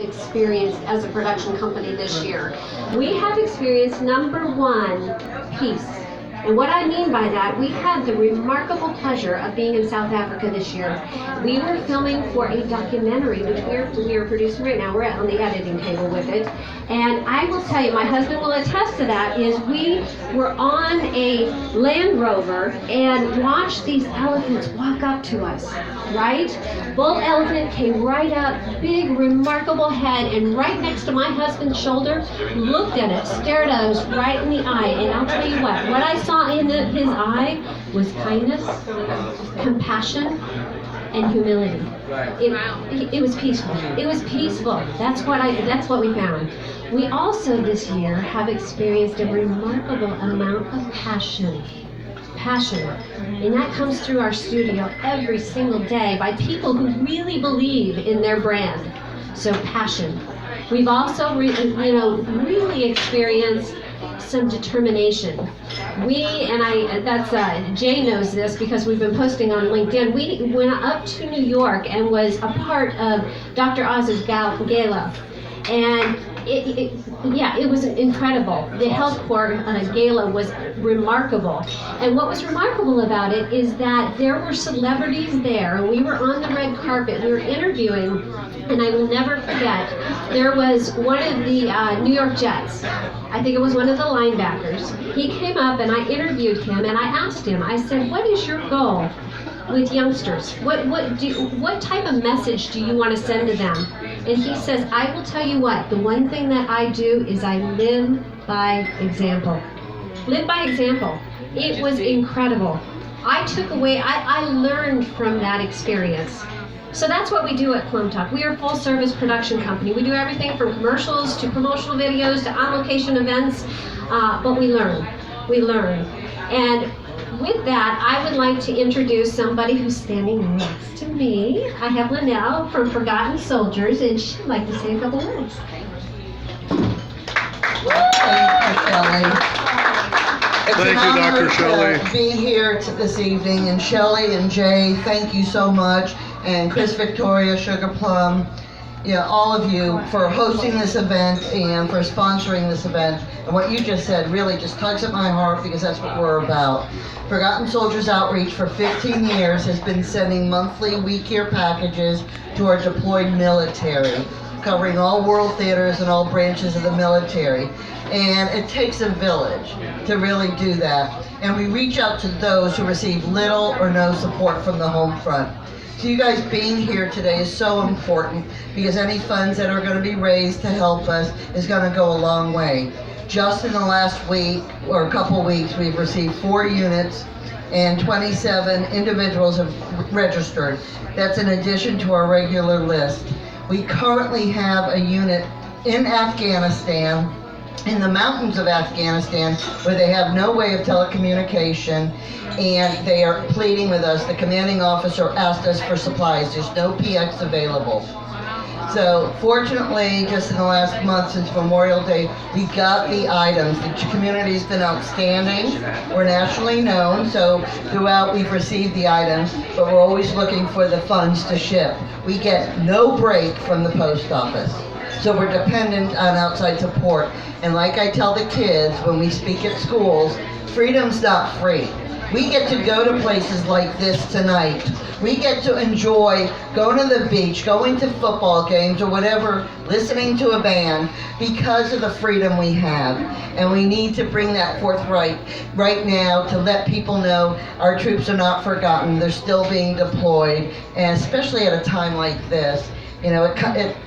experienced as a production company this year. We have experienced, number one, peace. And what I mean by that, we had the remarkable pleasure of being in South Africa this year. We were filming for a documentary, which we are producing right now. We're on the editing table with it. And I will tell you, my husband will attest to that, is we were on a Land Rover and watched these elephants walk up to us, right? Bull elephant came right up, big, remarkable head, and right next to my husband's shoulder, looked at it, stared at us right in the eye. And I'll tell you what I saw in his eye was kindness, compassion, and humility. It was peaceful. It was peaceful. That's what we found. We also this year have experienced a remarkable amount of passion. And that comes through our studio every single day by people who really believe in their brand. So passion. We've also really experienced some determination. Jay knows this because we've been posting on LinkedIn. We went up to New York and was a part of Dr. Oz's gala. And it was incredible. The Health Corps gala was remarkable. And what was remarkable about it is that there were celebrities there, and we were on the red carpet. We were interviewing, and I will never forget, there was one of the New York Jets. I think it was one of the linebackers. He came up, and I interviewed him, and I asked him, I said, what is your goal with youngsters? What type of message do you want to send to them? And he says, I will tell you what, the one thing that I do is I live by example. Live by example. It was incredible. I learned from that experience. So that's what we do at Plum Talk. We are a full service production company. We do everything from commercials to promotional videos to on location events, but we learn. And with that, I would like to introduce somebody who's standing next to me. I have Linnell from Forgotten Soldiers, and she'd like to say a couple words. Thank you, Shelley. Thank you, Dr. Shelley. To be here this evening, and Shelley and Jay, thank you so much, and Chris, Victoria, Sugar Plum, all of you for hosting this event and for sponsoring this event. And what you just said really just tugs at my heart because that's what we're about. Forgotten Soldiers Outreach for 15 years has been sending monthly WeCare packages to our deployed military, covering all world theaters and all branches of the military. And it takes a village to really do that. And we reach out to those who receive little or no support from the home front. So you guys being here today is so important because any funds that are going to be raised to help us is going to go a long way. Just in the last week or a couple weeks, we've received 4 units and 27 individuals have registered. That's in addition to our regular list. We currently have a unit in Afghanistan, in the mountains of Afghanistan, where they have no way of telecommunication, and they are pleading with us. The commanding officer asked us for supplies. There's no PX available. So fortunately, just in the last month since Memorial Day, we got the items. The community's been outstanding. We're nationally known, so throughout we've received the items, but we're always looking for the funds to ship. We get no break from the post office. So we're dependent on outside support. And like I tell the kids when we speak at schools, freedom's not free. We get to go to places like this tonight. We get to enjoy going to the beach, going to football games or whatever, listening to a band because of the freedom we have. And we need to bring that forth right now to let people know our troops are not forgotten. They're still being deployed, and especially at a time like this.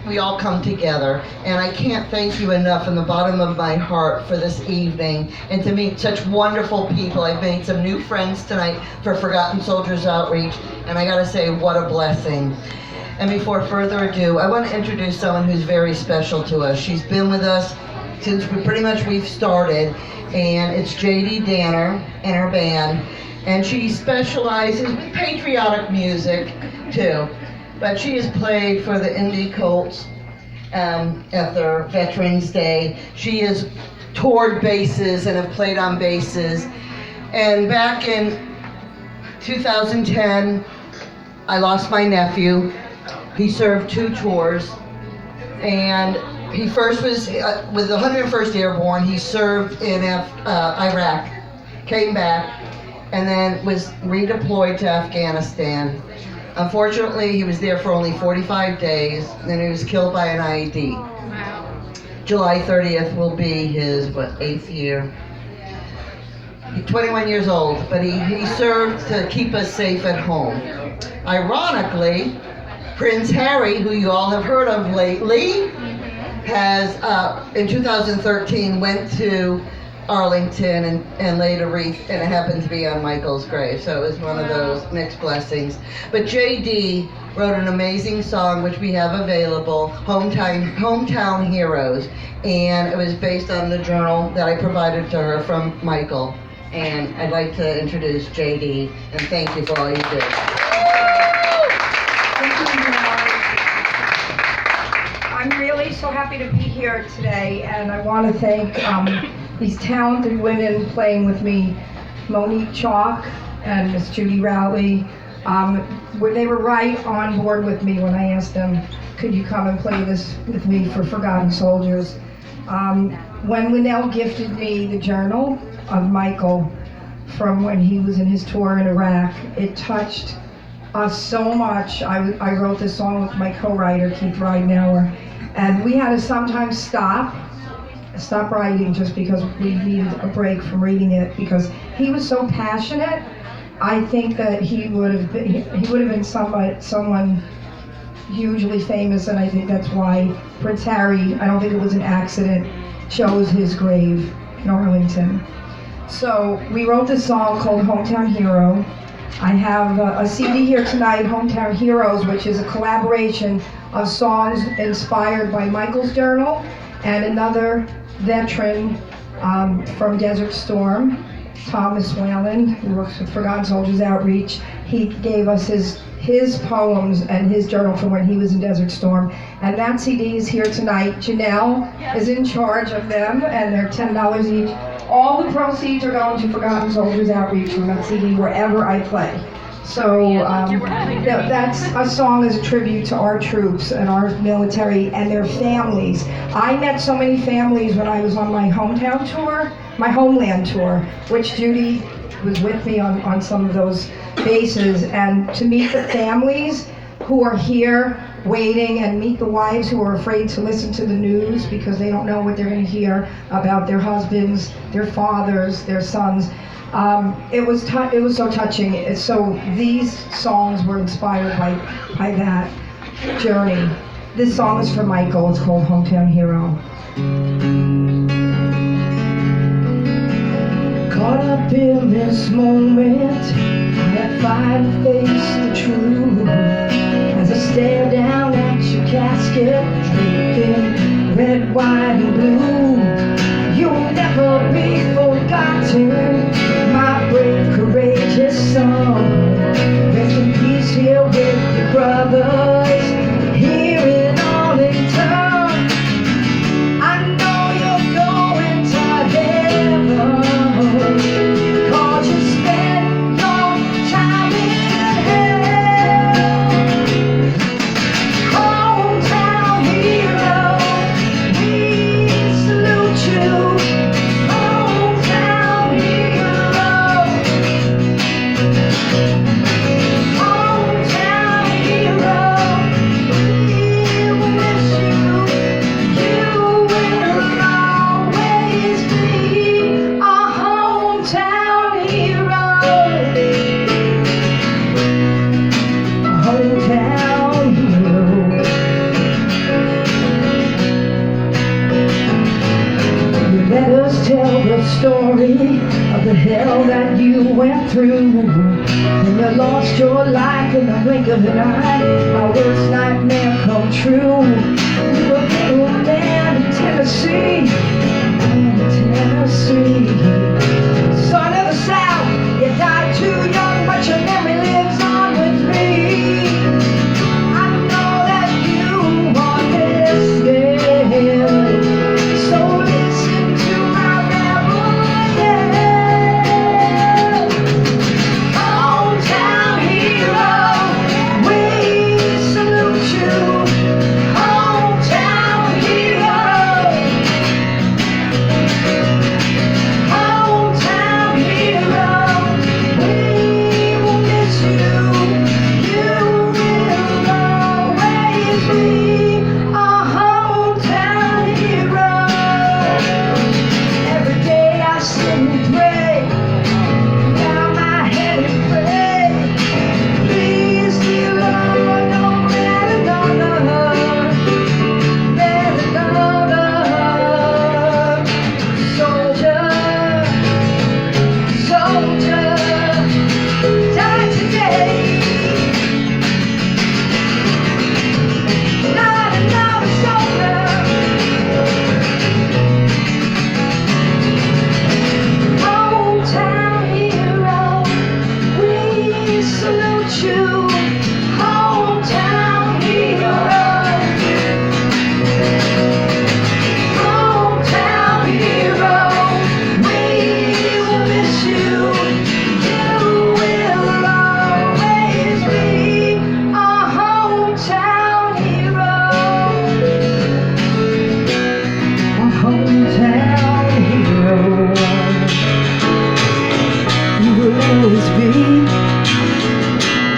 We all come together, and I can't thank you enough from the bottom of my heart for this evening and to meet such wonderful people. I've made some new friends tonight for Forgotten Soldiers Outreach, and I gotta say, what a blessing. And before further ado, I want to introduce someone who's very special to us. She's been with us since we've started, and it's J.D. Danner and her band, and she specializes in patriotic music too. But she has played for the Indy Colts at their Veterans Day. She has toured bases and have played on bases. And back in 2010, I lost my nephew. He served 2 tours. And he first was with the 101st Airborne. He served in Iraq, came back, and then was redeployed to Afghanistan. Unfortunately, he was there for only 45 days, and he was killed by an IED. Wow. July 30th will be his, 8th year. He's 21 years old, but he served to keep us safe at home. Ironically, Prince Harry, who you all have heard of lately, has, in 2013, went to Arlington and laid a wreath, and it happened to be on Michael's grave, so it was one of those mixed blessings. But JD wrote an amazing song which we have available, Hometown Heroes, and it was based on the journal that I provided to her from Michael. And I'd like to introduce JD and thank you for all you do. I'm really so happy to be here today, and I want to thank these talented women playing with me, Monique Chalk and Miss Judy Rowley. They were right on board with me when I asked them, could you come and play this with me for Forgotten Soldiers? When Linnell gifted me the journal of Michael from when he was in his tour in Iraq, it touched us so much. I wrote this song with my co-writer, Keith Ridenauer, and we had to sometimes stop writing just because we needed a break from reading it, because he was so passionate. I think that he would have been someone hugely famous, and I think that's why Prince Harry, I don't think it was an accident, chose his grave in Arlington. So we wrote this song called Hometown Hero. I have a CD here tonight, Hometown Heroes, which is a collaboration of songs inspired by Michael's journal and another veteran from Desert Storm, Thomas Whalen, who works with Forgotten Soldiers Outreach. He gave us his poems and his journal from when he was in Desert Storm. And that CD is here tonight. Janelle is in charge of them, and they're $10 each. All the proceeds are going to Forgotten Soldiers Outreach from that CD wherever I play. So that's a song as a tribute to our troops and our military and their families. I met so many families when I was on my hometown tour, my homeland tour, which Judy was with me on some of those bases, and to meet the families who are here waiting, and meet the wives who are afraid to listen to the news because they don't know what they're going to hear about their husbands, their fathers, their sons. It was so touching. So these songs were inspired by that journey. This song is for Michael. It's called Hometown Hero. Caught up in this moment, I fight to face the truth. As I stare down at your casket, draped in red, white, and blue. You'll never be forgotten, my brave, courageous son. Rest in peace here with your brothers, here in Arlington. I know you're going to heaven, 'cause you spent your time in hell. Hometown hero, we salute you. Hometown hero, hometown hero, we will miss you. You will always be our hometown hero. Hometown hero. You let us tell the story of the hell that you went through. When you lost your life in the blink of an eye, my worst nightmare come true. You were a little man in Tennessee, son of the South. You died too young, but your memory lives on with me. I know that you are listening, so listen to my rebel yell. Hometown hero, we salute you. Hometown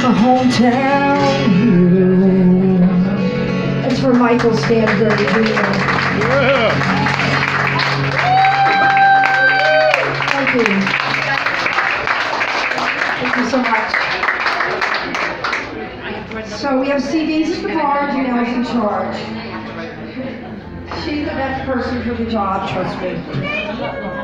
my hometown hero. That's for Michael Stanbury Jr. Yeah. Thank you. Thank you so much. So we have CDs at the bar, Janelle's in charge. She's the best person for the job, trust me.